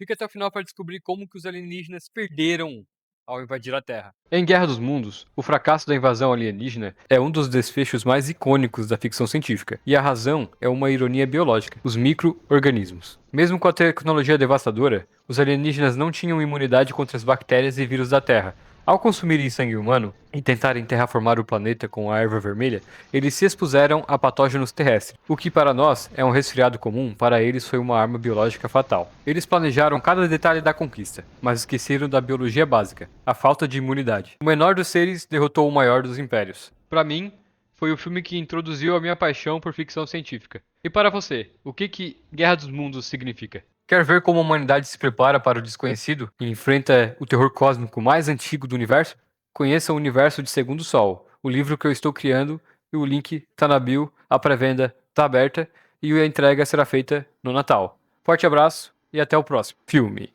Fique até o final para descobrir como que os alienígenas perderam ao invadir a Terra. Em Guerra dos Mundos, o fracasso da invasão alienígena é um dos desfechos mais icônicos da ficção científica, e a razão é uma ironia biológica: os micro-organismos. Mesmo com a tecnologia devastadora, os alienígenas não tinham imunidade contra as bactérias e vírus da Terra. Ao consumirem sangue humano e tentarem terraformar o planeta com a erva vermelha, eles se expuseram a patógenos terrestres. O que para nós é um resfriado comum, para eles foi uma arma biológica fatal. Eles planejaram cada detalhe da conquista, mas esqueceram da biologia básica, a falta de imunidade. O menor dos seres derrotou o maior dos impérios. Para mim, foi o filme que introduziu a minha paixão por ficção científica. E para você, o que Guerra dos Mundos significa? Quer ver como a humanidade se prepara para o desconhecido e enfrenta o terror cósmico mais antigo do universo? Conheça o Universo de Segundo Sol, o livro que eu estou criando, e o link tá na bio, a pré-venda tá aberta e a entrega será feita no Natal. Forte abraço e até o próximo filme.